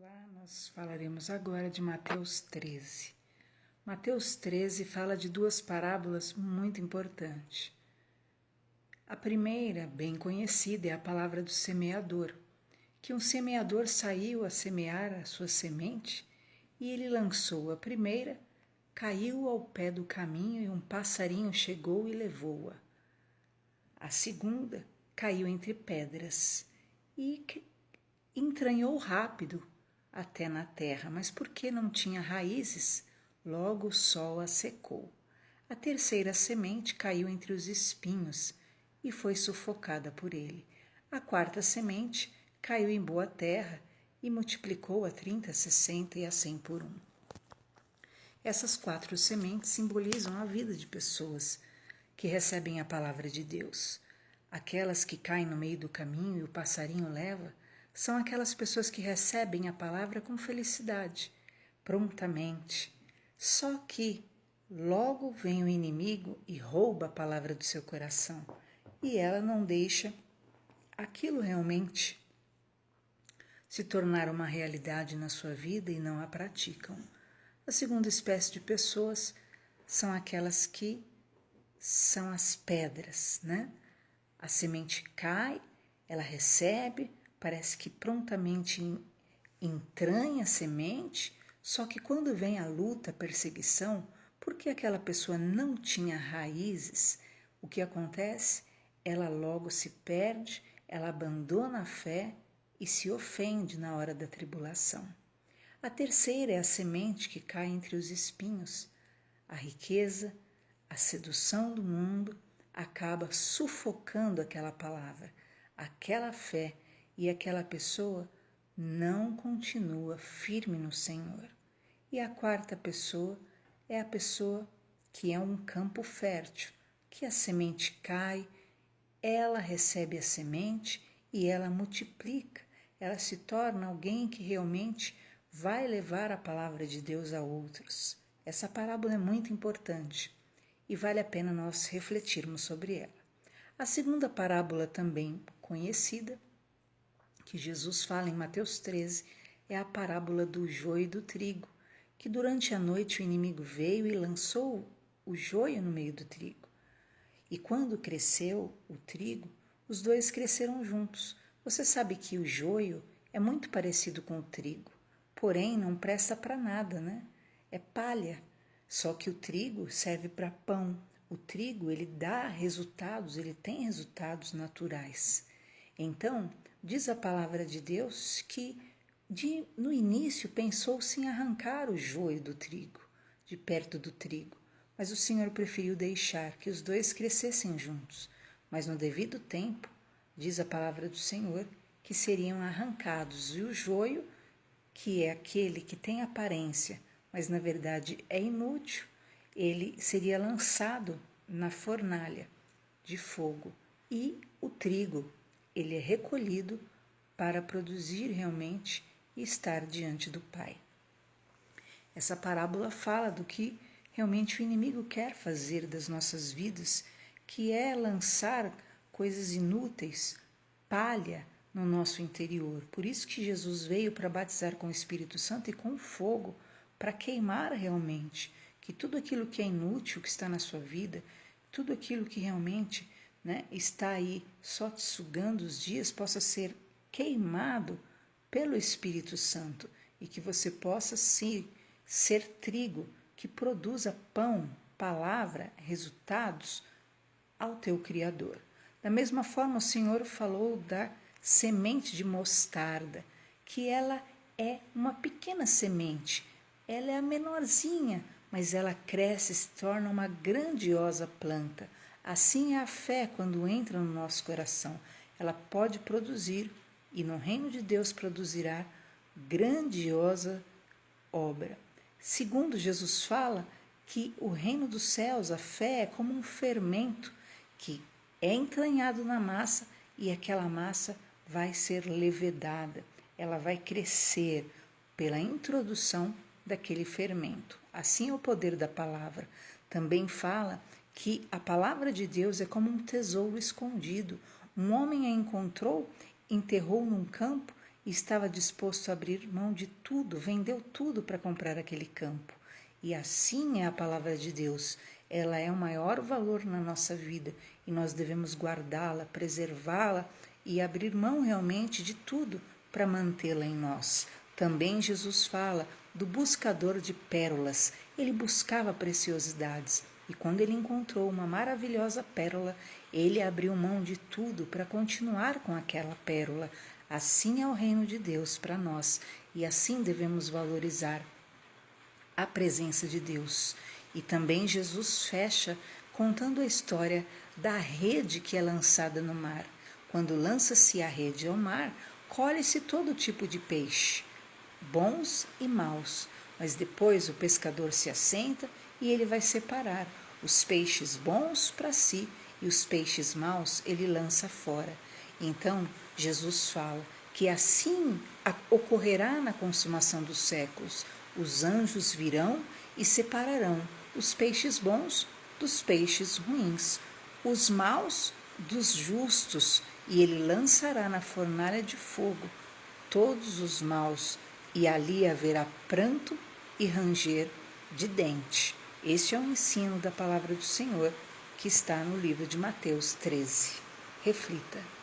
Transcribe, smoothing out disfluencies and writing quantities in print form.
Olá, nós falaremos agora de Mateus 13. Mateus 13 fala de duas parábolas muito importantes. A primeira, bem conhecida, é a palavra do semeador, que um semeador saiu a semear a sua semente e ele lançou a primeira, caiu ao pé do caminho e um passarinho chegou e levou-a. A segunda caiu entre pedras e entranhou rápido até na terra, mas porque não tinha raízes, logo o sol a secou. A terceira semente caiu entre os espinhos e foi sufocada por ele. A quarta semente caiu em boa terra e multiplicou a 30, 60 e a 100 por 1. Essas 4 sementes simbolizam a vida de pessoas que recebem a palavra de Deus. Aquelas que caem no meio do caminho e o passarinho leva, são aquelas pessoas que recebem a palavra com felicidade, prontamente. Só que logo vem o inimigo e rouba a palavra do seu coração, e ela não deixa aquilo realmente se tornar uma realidade na sua vida e não a praticam. A segunda espécie de pessoas são aquelas que são as pedras, né? A semente cai, ela recebe, parece que prontamente entranha a semente, só que quando vem a luta, a perseguição, porque aquela pessoa não tinha raízes, o que acontece? Ela logo se perde, ela abandona a fé e se ofende na hora da tribulação. A terceira é a semente que cai entre os espinhos. A riqueza, a sedução do mundo acaba sufocando aquela palavra, aquela fé, e aquela pessoa não continua firme no Senhor. E a quarta pessoa é a pessoa que é um campo fértil, que a semente cai, ela recebe a semente e ela multiplica, ela se torna alguém que realmente vai levar a palavra de Deus a outros. Essa parábola é muito importante e vale a pena nós refletirmos sobre ela. A segunda parábola, também conhecida, que Jesus fala em Mateus 13, é a parábola do joio e do trigo, que durante a noite o inimigo veio e lançou o joio no meio do trigo. E quando cresceu o trigo, os dois cresceram juntos. Você sabe que o joio é muito parecido com o trigo, porém não presta para nada, né? É palha. Só que o trigo serve para pão. O trigo, ele dá resultados, ele tem resultados naturais. Então, diz a palavra de Deus que no início pensou-se em arrancar o joio do trigo, de perto do trigo, mas o Senhor preferiu deixar que os dois crescessem juntos. Mas no devido tempo, diz a palavra do Senhor, que seriam arrancados, e o joio, que é aquele que tem aparência, mas na verdade é inútil, ele seria lançado na fornalha de fogo, e o trigo, ele é recolhido para produzir realmente e estar diante do Pai. Essa parábola fala do que realmente o inimigo quer fazer das nossas vidas, que é lançar coisas inúteis, palha no nosso interior. Por isso que Jesus veio para batizar com o Espírito Santo e com fogo, para queimar realmente, que tudo aquilo que é inútil, que está na sua vida, tudo aquilo que realmente está aí só te sugando os dias, possa ser queimado pelo Espírito Santo e que você possa sim ser trigo que produza pão, palavra, resultados ao teu Criador. Da mesma forma, o Senhor falou da semente de mostarda, que ela é uma pequena semente, ela é a menorzinha, mas ela cresce e se torna uma grandiosa planta. Assim é a fé quando entra no nosso coração. Ela pode produzir, e no reino de Deus produzirá grandiosa obra. Segundo, Jesus fala que o reino dos céus, a fé, é como um fermento que é entranhado na massa e aquela massa vai ser levedada, ela vai crescer pela introdução daquele fermento. Assim é o poder da palavra. Também fala que a palavra de Deus é como um tesouro escondido. Um homem a encontrou, enterrou num campo e estava disposto a abrir mão de tudo, vendeu tudo para comprar aquele campo. E assim é a palavra de Deus. Ela é o maior valor na nossa vida e nós devemos guardá-la, preservá-la e abrir mão realmente de tudo para mantê-la em nós. Também Jesus fala do buscador de pérolas. Ele buscava preciosidades e quando ele encontrou uma maravilhosa pérola, ele abriu mão de tudo para continuar com aquela pérola. Assim é o reino de Deus para nós e assim devemos valorizar a presença de Deus. E também Jesus fecha contando a história da rede que é lançada no mar. Quando lança-se a rede ao mar, colhe-se todo tipo de peixe, bons e maus, mas depois o pescador se assenta e ele vai separar os peixes bons para si e os peixes maus ele lança fora. Então Jesus fala que assim ocorrerá na consumação dos séculos. Os anjos virão e separarão os peixes bons dos peixes ruins, os maus dos justos, e ele lançará na fornalha de fogo todos os maus, e ali haverá pranto e ranger de dente. Este é o ensino da palavra do Senhor que está no livro de Mateus 13. Reflita.